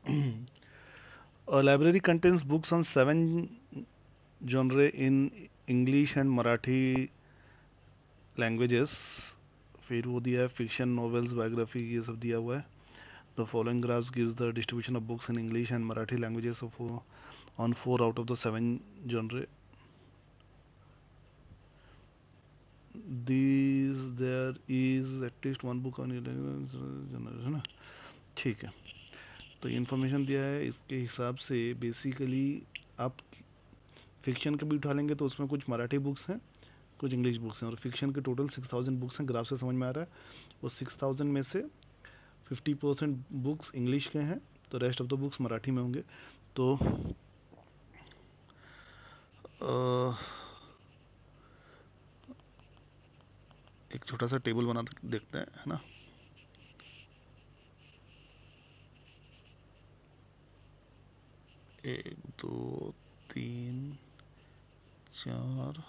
A library contains books on seven genre in English and Marathi languages. फिर वो दिया है फिक्शन, नॉवेल्स, बायोग्राफी, ये सब दिया हुआ है. The following graphs gives the distribution of books in English and Marathi languages on four out of the seven genre. These there is at least one book on genre, है ना. ठीक है. तो ये इन्फॉर्मेशन दिया है. इसके हिसाब से बेसिकली आप फिक्शन के भी उठा लेंगे तो उसमें कुछ मराठी बुक्स हैं, कुछ इंग्लिश बुक्स हैं, और फिक्शन के टोटल 6000 बुक्स हैं. ग्राफ से समझ में आ रहा है. उस 6000 में से 50% बुक्स इंग्लिश के हैं, तो rest of the books Marathi में होंगे. तो एक छोटा सा टेबल बना देखते हैं, है ना. 1 2 3 4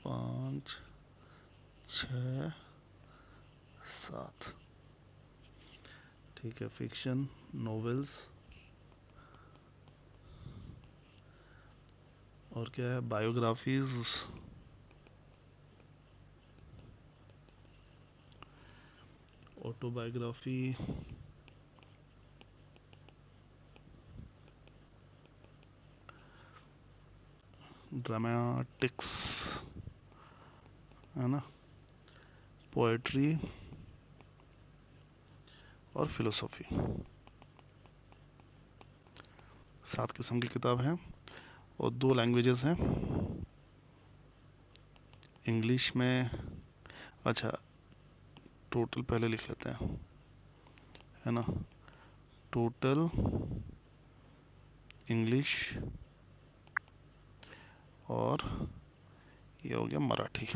5 6 7. ठीक है. फिक्शन, नॉवेल्स, और क्या है, बायोग्राफीज, ऑटोबायोग्राफी, ड्रामेटिक्स, है ना, पोएट्री और फिलोसॉफी. 7 किस्म की किताब हैं और 2 लैंग्वेजेस हैं. इंग्लिश में, अच्छा, टोटल पहले लिख लेते हैं, है ना. टोटल इंग्लिश और ये हो गया मराठी.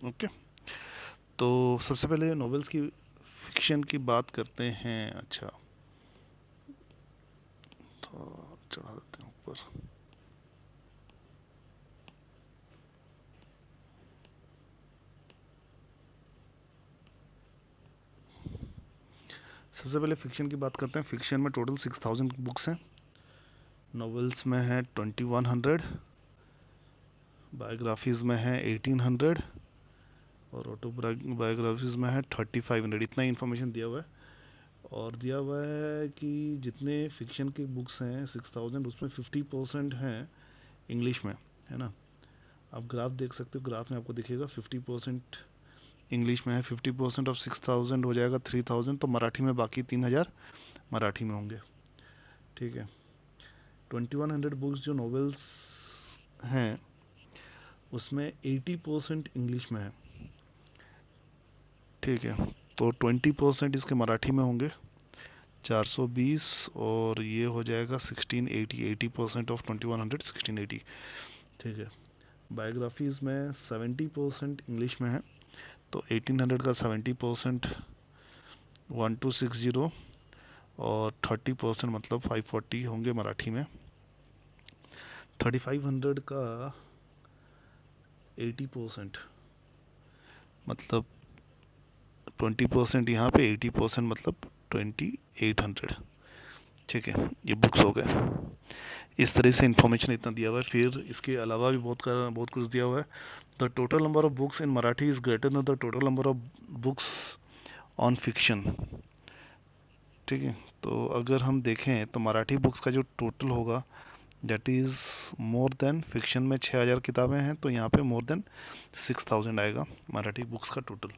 ओके. तो सबसे पहले नॉवेल्स की, फिक्शन की बात करते हैं. अच्छा, तो चढ़ा देते हैं ऊपर. सबसे पहले फिक्शन की बात करते हैं. फिक्शन में टोटल 6000 बुक्स हैं. नॉवेल्स में है 2100, बायोग्राफीज में है 1800 और ऑटोबायोग्राफीज में है 3500. इतना इन्फॉर्मेशन दिया हुआ है. और दिया हुआ है कि जितने फिक्शन की बुक्स हैं 6000, उसमें 50% हैं इंग्लिश में, है ना. आप ग्राफ देख सकते हो. ग्राफ में आपको दिखेगा 50% इंग्लिश में है. 50% ऑफ 6000 हो जाएगा 3000. तो मराठी में बाकी 3000 मराठी में होंगे. ठीक है. 2100 बुक्स जो नॉवेल्स हैं उसमें 80% इंग्लिश में है. ठीक है. तो 20% इसके मराठी में होंगे, 420. और ये हो जाएगा 1680. 80% ऑफ 2100, 1680. ठीक है. बायोग्राफीज में 70% इंग्लिश में है, तो 1800 का 70% 1260, और 30% मतलब 540 होंगे मराठी में. 3500 का 80% मतलब 20% यहाँ पे, 80% मतलब 2800. ठीक है. ये बुक्स हो गए. इस तरह से इन्फॉर्मेशन इतना दिया हुआ है. फिर इसके अलावा भी बहुत कुछ दिया हुआ है. The total number of books in Marathi is greater than the total number of books on fiction. ठीक है. तो अगर हम देखें तो मराठी बुक्स का जो टोटल होगा that is more than. Fiction में 6000 किताबें हैं, तो यहाँ पे मोर देन 6000 आएगा मराठी बुक्स का total.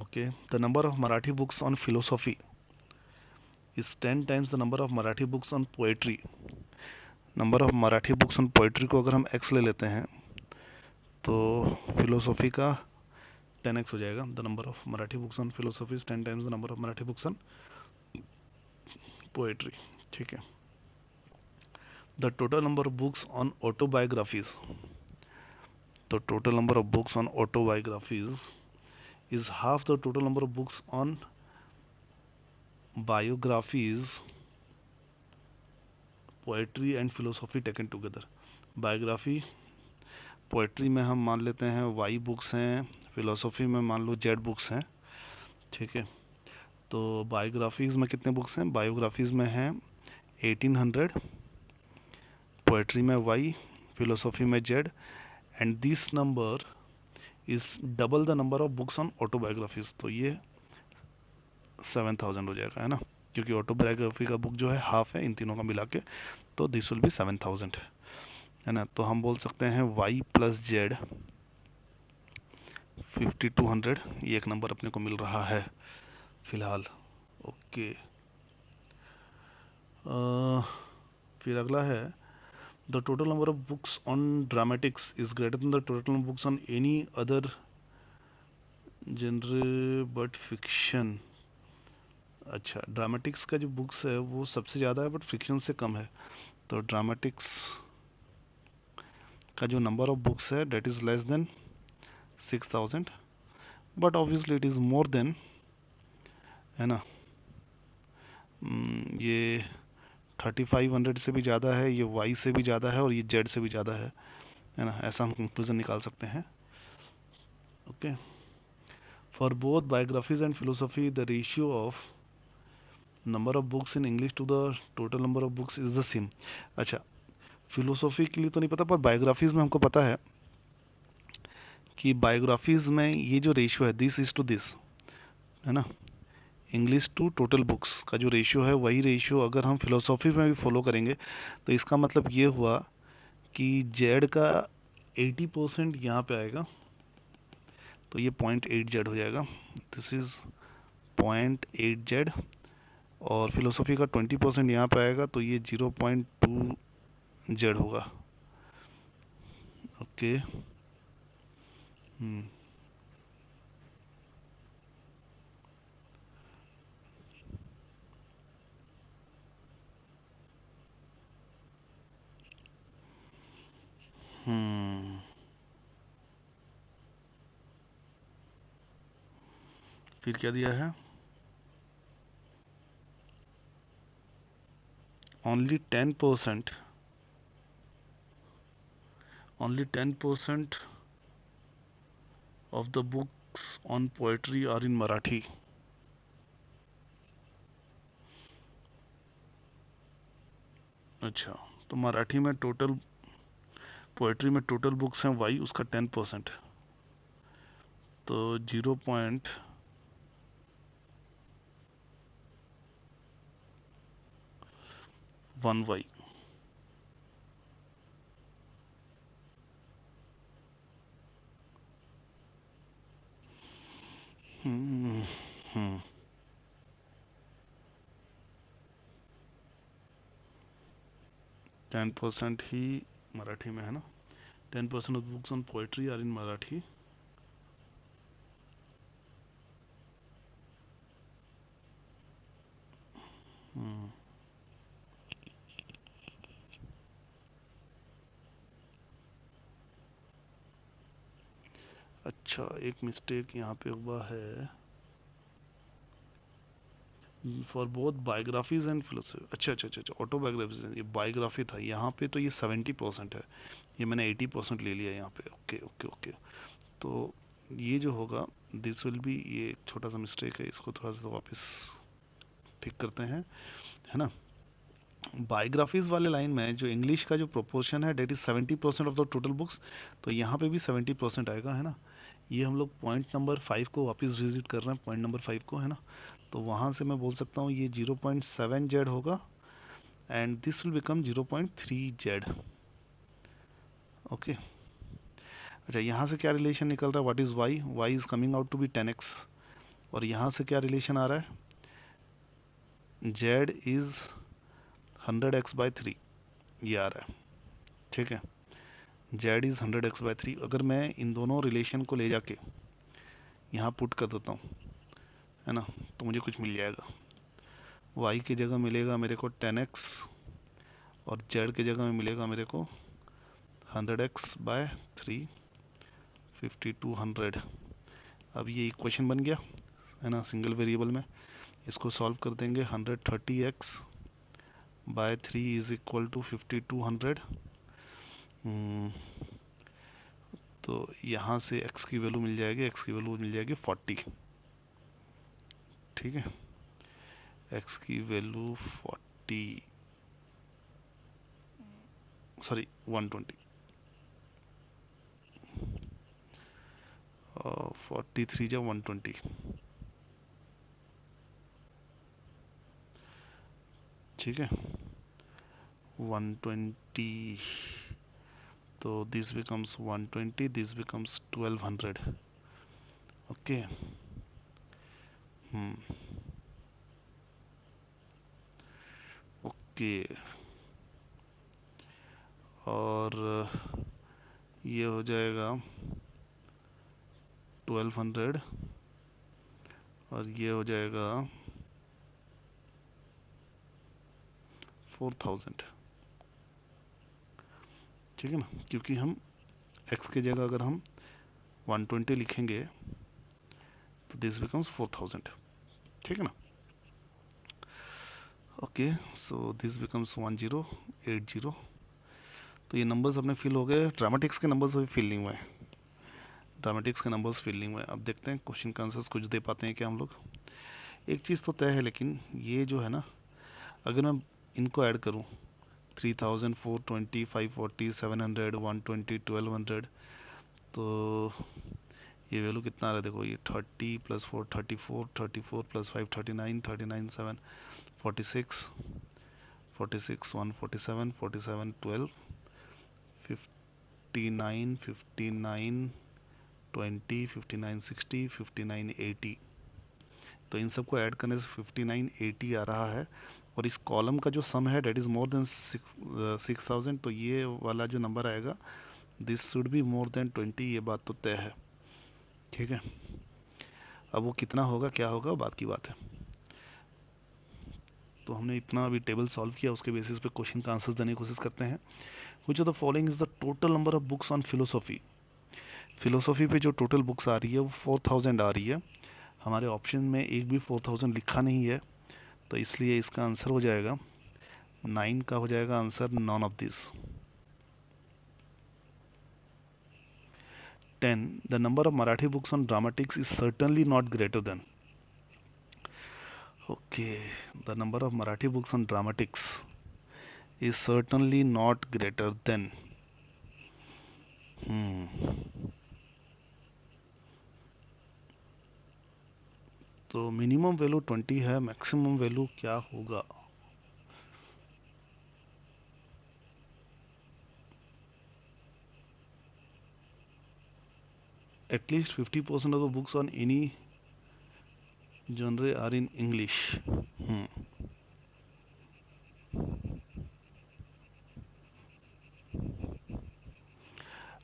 Okay. The number of Marathi books on philosophy is 10 times the number of Marathi books on poetry. Number of Marathi books on poetry को अगर हम एक्स ले लेते हैं तो फिलोसॉफी का 10x हो जाएगा. The number of Marathi books on philosophy is 10 times the number of Marathi books on poetry. ठीक है. The total number of books on autobiographies, the total number of books on autobiographies is half the total number of books on biographies, poetry and philosophy taken together. Biography poetry में हम मान लेते हैं Y books हैं, philosophy में मान लो Z books हैं, ठीक है। तो बायोग्राफीज़ में कितने बुक्स हैं? बायोग्राफीज़ में हैं 1800, पोएट्री में वाई, फिलोसफी में Z, and this number is double the number of books on autobiographies. तो ये 7000 हो जाएगा, है ना, क्योंकि ऑटोबायोग्राफी का बुक जो है हाफ है इन तीनों का मिला के, तो दिस विल बी 7000, है ना। तो हम बोल सकते हैं वाई प्लस जेड 5200, ये एक नंबर अपने को मिल रहा है फिलहाल। ओके, फिर अगला है the total number of books on dramatics is greater than the total number books on any other genre but fiction. अच्छा, ड्रामेटिक्स का जो बुक्स है वो सबसे ज़्यादा है बट फिक्शन से कम है। तो ड्रामेटिक्स का जो नंबर ऑफ बुक्स है that is less than 6000, but obviously it is more than, है ना, ये 3500 से भी ज़्यादा है, ये वाई से भी ज़्यादा है और ये जेड से भी ज़्यादा है ना, ऐसा हम कंक्लूजन निकाल सकते हैं। Okay, for both biographies and philosophy the ratio of number of books in English to the total number of books is the same. अच्छा, फिलोसफी के लिए तो नहीं पता, पर बायोग्राफीज में हमको पता है कि बायोग्राफीज में ये जो रेशियो है दिस इज टू दिस, है ना, इंग्लिश टू टोटल बुक्स का जो रेशियो है वही रेशियो अगर हम फिलोसफी में भी फॉलो करेंगे तो इसका मतलब ये हुआ कि जेड का 80% यहाँ पे आएगा, तो ये 0.8 जेड हो जाएगा, दिस इज 0.8 जेड, और फिलोसफी का 20% यहाँ पे आएगा तो ये 0.2 जेड होगा। ओके, हम्म, फिर क्या दिया है? Only 10%, only 10% of the books on poetry are in Marathi। अच्छा, तो मराठी में टोटल, पोएट्री में टोटल बुक्स हैं वाई, उसका 10%, तो 0.1 वाई। हम्म, हम्म, 10% ही मराठी में है ना, 10% of books on poetry are in Marathi. Hmm, अच्छा, एक मिस्टेक यहाँ पे हुआ है, for both biographies and philosophy. अच्छा अच्छा अच्छा, ऑटोबायोग्राफीज, ये बायोग्राफी था यहाँ पे, तो ये 70% है, ये मैंने 80% ले लिया यहाँ पे। ओके ओके ओके, तो ये जो होगा दिस विल बी, ये एक छोटा सा मिस्टेक है, इसको थोड़ा सा वापस ठीक करते हैं, है ना। बायोग्राफीज वाले लाइन में जो इंग्लिश का जो प्रोपोर्शन है that is 70% of the total books, तो यहाँ पे भी 70% आएगा, है ना। ये हम लोग पॉइंट नंबर 5 को वापस विजिट कर रहे हैं, पॉइंट नंबर 5 को, है ना। तो वहाँ से मैं बोल सकता हूँ ये 0.7 जेड होगा, and this will become 0.3 Z. Okay, अच्छा, यहाँ से क्या रिलेशन निकल रहा है? What is Y? Y is coming out to be 10x, और यहाँ से क्या रिलेशन आ रहा है? जेड इज 100x/3, ये आ रहा है, ठीक है। जेड इज 100x/3, अगर मैं इन दोनों रिलेशन को ले जाके यहाँ पुट कर देता हूँ, है ना, तो मुझे कुछ मिल जाएगा। वाई की जगह मिलेगा मेरे को 10x, और जेड की जगह में मिलेगा मेरे को 100x/3, 5200। अब ये इक्वेशन बन गया, है ना, सिंगल वेरिएबल में। इसको सॉल्व कर देंगे, 130x/3 इज इक्वल टू 5200। तो यहाँ से x की वैल्यू मिल जाएगी, x की वैल्यू मिल जाएगी 40। ठीक है, x की वैल्यू 40, सॉरी 120, 43 या 120। ठीक है, 120, तो this becomes 120, this becomes 1200। Okay, okay, और ये हो जाएगा 1200 और ये हो जाएगा 4000। ठीक है ना, क्योंकि हम x की जगह अगर हम 120 लिखेंगे तो दिस बिकम्स 4000। ठीक है ना। Okay, so this becomes 1080। तो ये नंबर्स अपने फिल हो गए। ड्रामेटिक्स के नंबर्स अभी फिल नहीं हुए, ड्रामेटिक्स के नंबर्स फिल नहीं हुए। अब देखते हैं क्वेश्चन का आंसर्स कुछ दे पाते हैं क्या हम लोग। एक चीज़ तो तय है, लेकिन ये जो है ना, अगर मैं इनको ऐड करूँ 3000, 420, 540, 700, 120, 1200, तो ये वैल्यू कितना आ रहा है देखो, ये 30 प्लस 4 34, 34 प्लस 5 39, 39 7 46, 46 1 47, 47 12, 59 59 20, 59 60, 59 80। तो इन सबको ऐड करने से 59 80 आ रहा है। और इस कॉलम का जो सम है डेट इज मोर देन 6000, तो ये वाला जो नंबर आएगा this should be more than 20, ये बात तो तय है। ठीक है, अब वो कितना होगा क्या होगा बात की बात है। तो हमने इतना अभी टेबल सॉल्व किया, उसके बेसिस पे क्वेश्चन का आंसर देने की कोशिश करते हैं। Which of the following is the total number of books on philosophy. Philosophy पे जो टोटल बुक्स आ रही है वो 4000 आ रही है। हमारे ऑप्शन में एक भी 4000 लिखा नहीं है, तो इसलिए इसका आंसर हो जाएगा 9 का हो जाएगा answer none of this. 10, the number of Marathi books on dramatics is certainly not greater than. Okay, the number of Marathi books on dramatics is certainly not greater than तो मिनिमम वैल्यू 20 है, मैक्सिमम वैल्यू क्या होगा। At least 50% of the books on any genre are in English.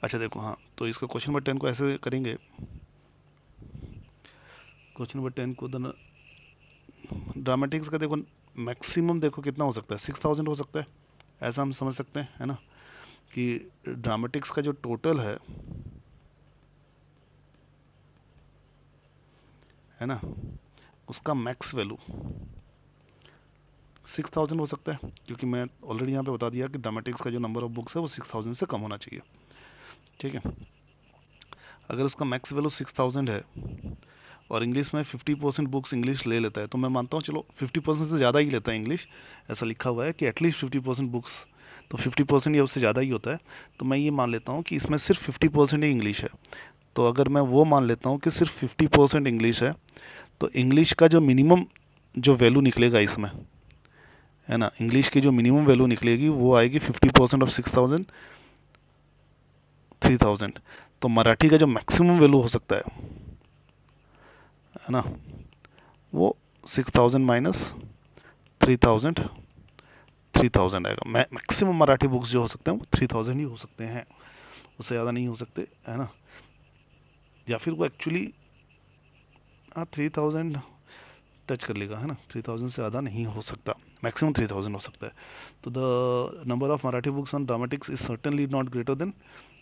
अच्छा देखो, हाँ, तो इसका question number 10 को ऐसे करेंगे। क्वेश्चन नंबर 10 को ड्रामेटिक्स का देखो मैक्सिमम देखो कितना हो सकता है, 6000 हो सकता है, ऐसा हम समझ सकते हैं, है ना, कि ड्रामेटिक्स का जो टोटल है ना, उसका मैक्स वैल्यू 6000 हो सकता है, क्योंकि मैं ऑलरेडी यहाँ पे बता दिया कि ड्रामेटिक्स का जो नंबर ऑफ बुक्स है वो 6000 से कम होना चाहिए। ठीक है, अगर उसका मैक्स वैल्यू 6000 है और इंग्लिश में 50% बुक्स इंग्लिश ले लेता है, तो मैं मानता हूँ चलो 50% से ज़्यादा ही लेता है इंग्लिश, ऐसा लिखा हुआ है कि एटलीस्ट 50% बुक्स, तो 50% या उससे ज़्यादा ही होता है। तो मैं ये मान लेता हूँ कि इसमें सिर्फ 50% ही इंग्लिश है। तो अगर मैं वो मान लेता हूँ कि सिर्फ 50% इंग्लिश है, तो इंग्लिश का जो मिनिमम जो वैल्यू निकलेगा इसमें, है ना, इंग्लिश की जो मिनिमम वैल्यू निकलेगी वो आएगी 50% ऑफ 6000, 3000। तो मराठी का जो मैक्सिमम वैल्यू हो सकता है ना, वो 6000 माइनस 3000, 3000 आएगा। मैक्सिमम मराठी बुक्स जो हो सकते हैं वो 3000 ही हो सकते हैं, उससे ज़्यादा नहीं हो सकते, है ना। या फिर वो एक्चुअली, हाँ, 3000 टच कर लेगा, है ना, 3000 से ज़्यादा नहीं हो सकता, मैक्सिमम 3000 हो सकता है। तो the number of Marathi books on dramatics is certainly not greater than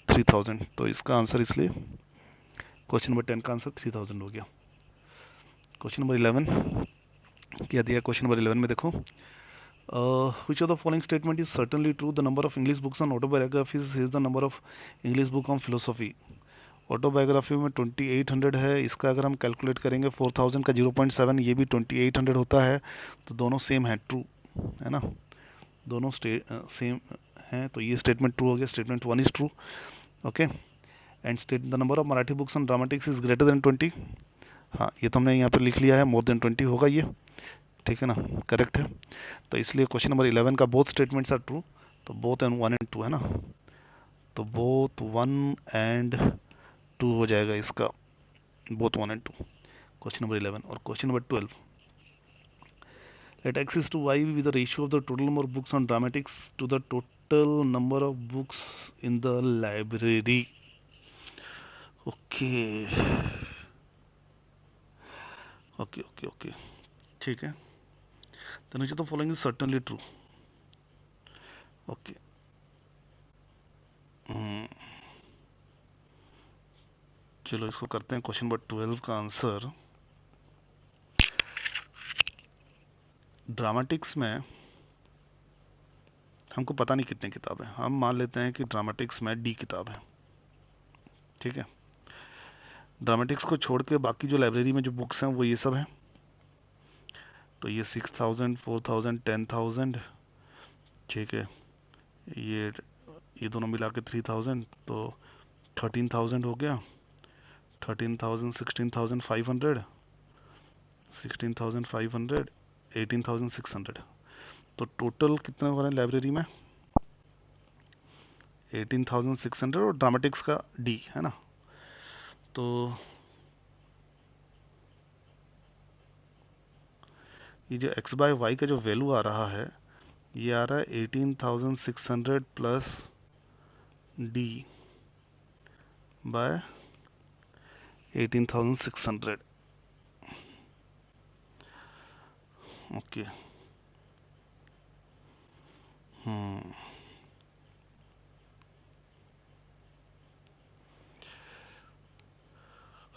3000। तो इसका आंसर, इसलिए क्वेश्चन नंबर 10 का आंसर 3000 हो गया। क्वेश्चन नंबर 11 क्या दिया, क्वेश्चन नंबर 11 में देखो, which of the following statement is certainly true, the number of English books on autobiographies is the number of English book on philosophy। Autobiography में 2800 है, इसका अगर हम कैलकुलेट करेंगे 4000 का 0.7, ये भी 2800 होता है, तो दोनों सेम है, ट्रू है ना, दोनों सेम हैं, तो ये स्टेटमेंट ट्रू हो गया, statement 1 is true. Okay, and state the number of Marathi books on dramatics is greater then 20। हाँ, ये तो हमने यहाँ पर लिख लिया है, मोर देन 20 होगा ये, ठीक है ना, करेक्ट है। तो इसलिए क्वेश्चन नंबर 11 का बोथ स्टेटमेंट्स आर ट्रू, तो बोथ एंड 1 एंड 2 है ना, तो बोथ 1 एंड 2 हो जाएगा इसका, बोथ 1 एंड 2, क्वेश्चन नंबर 11। और question number 12, let x is to y with the ratio of the total number of books on dramatics to the total number of books in the library. Okay okay okay okay, ठीक है, then which of the following is certainly true? Okay, चलो इसको करते हैं question number 12 का answer. Dramatics में हमको पता नहीं कितने किताब है, हम मान लेते हैं कि ड्रामेटिक्स में डी किताब है, ठीक है। ड्रामेटिक्स को छोड़ के बाकी जो लाइब्रेरी में जो बुक्स हैं वो ये सब हैं, तो ये 6000, 4000, 10000, ठीक है, ये दोनों मिला के 3000, तो 13000 हो गया, 13000, 16500, 16500, 18600, तो टोटल कितने हो रहे हैं लाइब्रेरी में, 18600, और ड्रामेटिक्स का डी है ना, तो ये जो x बाय वाई का जो वैल्यू आ रहा है, ये आ रहा है 18600 प्लस डी बाय 18600। ओके,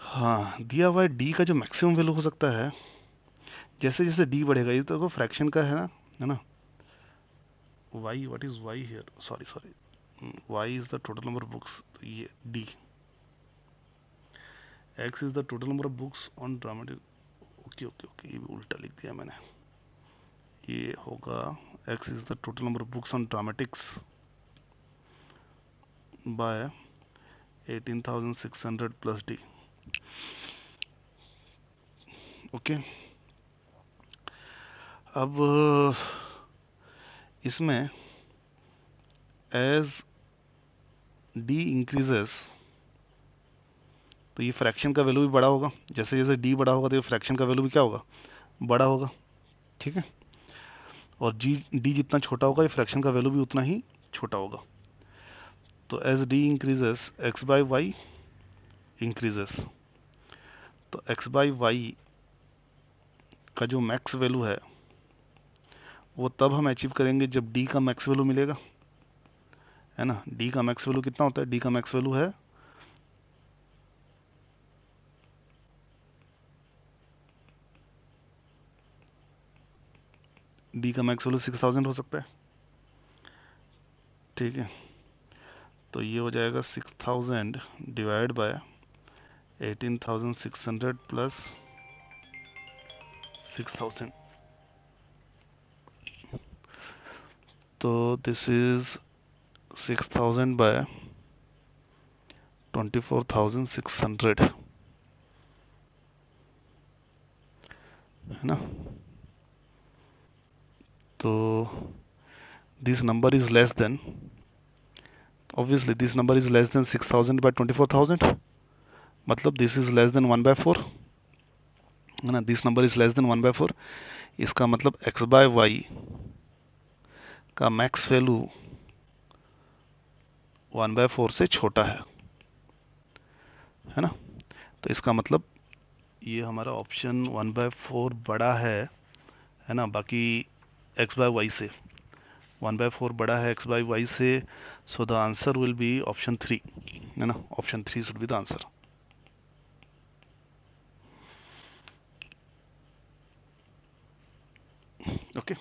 हाँ, दिया हुआ है डी का जो मैक्सिमम वैल्यू हो सकता है, जैसे जैसे डी बढ़ेगा, ये तो फ्रैक्शन का है ना, y, what is y here, sorry, y is the total number of books, तो ये d, x is the total number of books on dramatic, okay okay okay, ये भी उल्टा लिख दिया मैंने, ये होगा x is the total number of books on dramatics by 18600 plus d। Okay, अब इसमें एज डी इंक्रीजेस, तो ये फ्रैक्शन का वैल्यू भी बड़ा होगा, जैसे जैसे डी बड़ा होगा तो ये फ्रैक्शन का वैल्यू भी क्या होगा, बड़ा होगा, ठीक है, और डी जितना छोटा होगा ये फ्रैक्शन का वैल्यू भी उतना ही छोटा होगा। तो as D increases X by Y increases, तो एक्स बाई वाई का जो मैक्स वैल्यू है वो तब हम अचीव करेंगे जब डी का मैक्स वैल्यू मिलेगा, है ना। डी का मैक्स वैल्यू कितना होता है, डी का मैक्स वैल्यू है डी का मैक्स वैल्यू 6000 हो सकता है, ठीक है, तो ये हो जाएगा 6000 डिवाइड बाय 18600 प्लस 6000, तो दिस इज 6000 बाय 24600, है ना। तो this number is less than, obviously this number is less than 6000 by 24000, मतलब दिस इज लेस देन 1/4, है ना, this number is less than 1/4, इसका मतलब x बाय वाई का मैक्स वैल्यू 1/4 से छोटा है ना, तो इसका मतलब ये हमारा ऑप्शन 1/4 बड़ा है ना, बाकी x बाय वाई से 1/4 बड़ा है x बाय वाई से, so the answer will be option 3, है ना, option 3 should be the answer. Okay,